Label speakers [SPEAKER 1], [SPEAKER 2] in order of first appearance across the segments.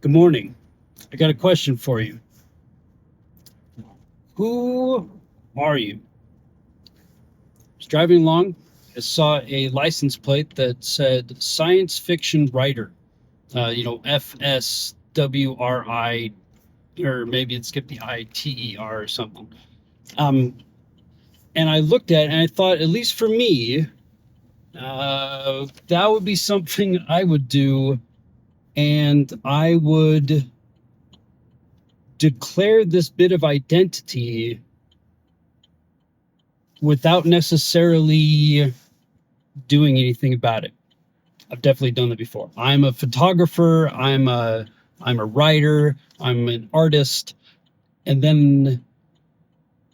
[SPEAKER 1] Good morning. I got a question for you. Who are you? I was driving along. I saw a license plate that said science fiction writer. FSWRI, or maybe it skipped the ITER or something. Um, and I looked at it and I thought, at least for me, that would be something I would do. And I would declare this bit of identity without necessarily doing anything about it. I've definitely done that before. I'm a photographer, I'm a writer, I'm an artist, and then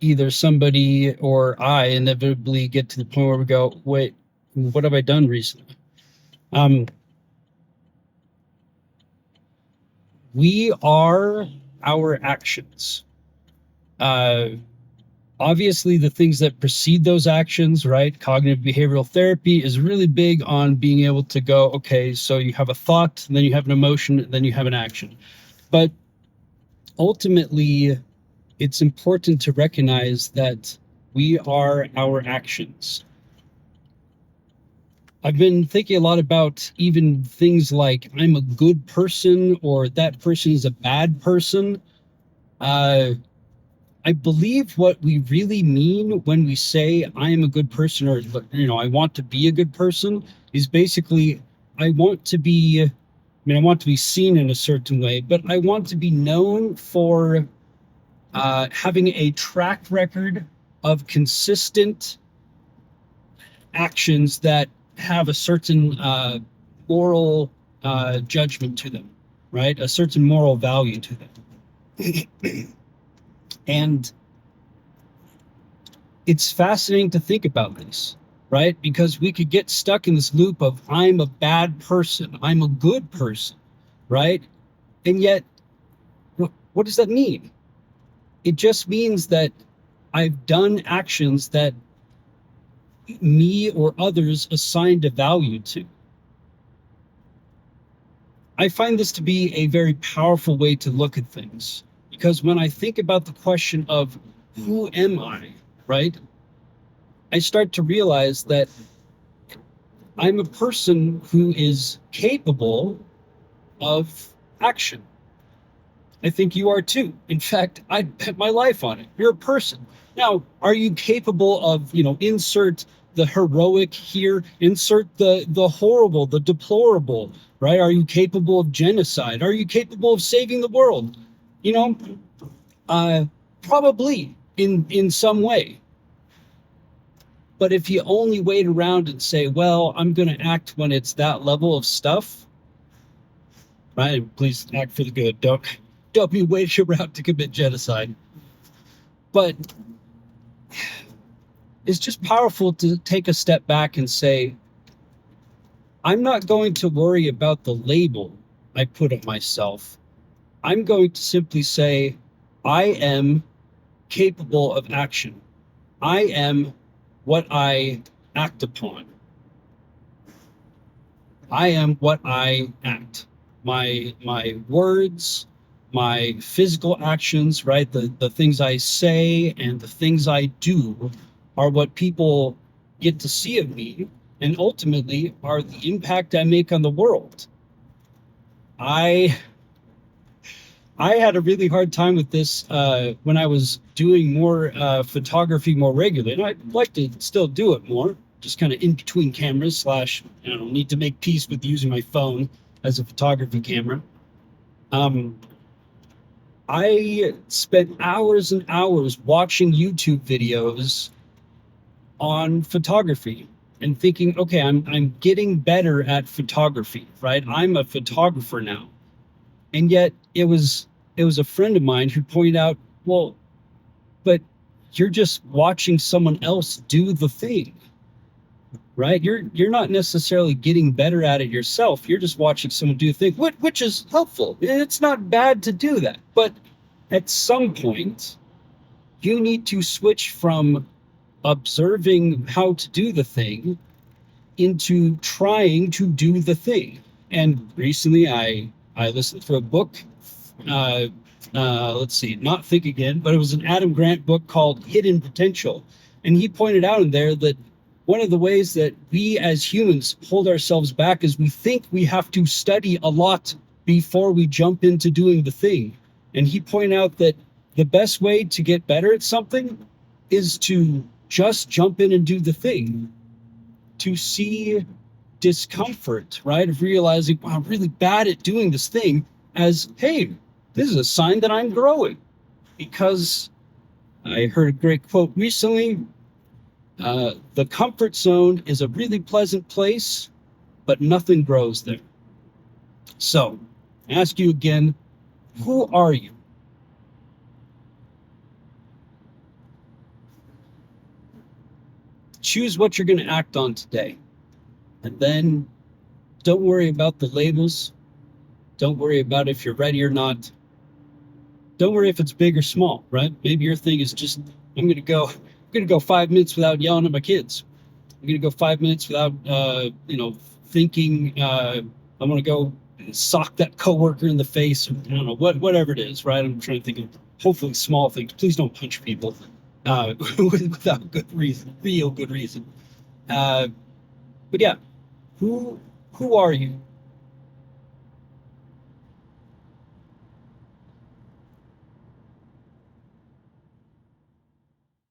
[SPEAKER 1] either somebody or I inevitably get to the point where we go, wait, what have I done recently? Um, we are our actions. Uh, Obviously, the things that precede those actions, right? Cognitive behavioral therapy is really big on being able to go, okay, so you have a thought, and then you have an emotion, and then you have an action. But ultimately, it's important to recognize that we are our actions. I've been thinking a lot about even things like I'm a good person or that person is a bad person. Uh, I believe what we really mean when we say I am a good person or I want to be a good person is basically I want to be I want to be seen in a certain way, but I want to be known for having a track record of consistent actions that have a certain moral judgment to them, right? A certain moral value to them. And it's fascinating to think about this, right? Because we could get stuck in this loop of I'm a bad person, I'm a good person, right? And yet, what does that mean? It just means that I've done actions that me or others assigned a value to. I find this to be a very powerful way to look at things because when I think about the question of who am I, right? I start to realize that I'm a person who is capable of action. I think you are too. In fact, I'd bet my life on it. You're a person. Now, are you capable of, insert the heroic here, insert the horrible, the deplorable, right? Are you capable of genocide? Are you capable of saving the world? You know, probably in some way. But if you only wait around and say, well, I'm going to act when it's that level of stuff, right? Please act for the good. Don't be waiting around to commit genocide. But it's just powerful to take a step back and say, I'm not going to worry about the label I put on myself. I'm going to simply say, I am capable of action. I am what I act upon. I am what I act. My words, my physical actions, right? The things I say and the things I do are what people get to see of me and ultimately are the impact I make on the world. I I had a really hard time with this when I was doing more photography more regularly, and I'd like to still do it more, just kind of in between cameras slash, need to make peace with using my phone as a photography camera. Um, I spent hours and hours watching YouTube videos on photography and thinking, okay, I'm getting better at photography, right? I'm a photographer now. And yet it was a friend of mine who pointed out, well, but you're just watching someone else do the thing, right? You're not necessarily getting better at it yourself. You're just watching someone do the thing, which is helpful. It's not bad to do that. But at some point, you need to switch from observing how to do the thing into trying to do the thing. And recently I listened to a book. Uh, let's see, not Think Again, but it was an Adam Grant book called Hidden Potential. And he pointed out in there that one of the ways that we as humans hold ourselves back is we think we have to study a lot before we jump into doing the thing. And he pointed out that the best way to get better at something is to just jump in and do the thing, to see discomfort, right? Of realizing, wow, I'm really bad at doing this thing, as, hey, this is a sign that I'm growing. Because I heard a great quote recently, the comfort zone is a really pleasant place, but nothing grows there. So, I ask you again, who are you? Choose what you're going to act on today. And then don't worry about the labels. Don't worry about if you're ready or not. Don't worry if it's big or small, right? Maybe your thing is just, I'm gonna go 5 minutes without yelling at my kids. I'm gonna go 5 minutes without thinking I'm gonna go sock that coworker in the face, or I don't know, whatever it is, right? I'm trying to think of hopefully small things. Please don't punch people without good reason, real good reason. But yeah, who are you?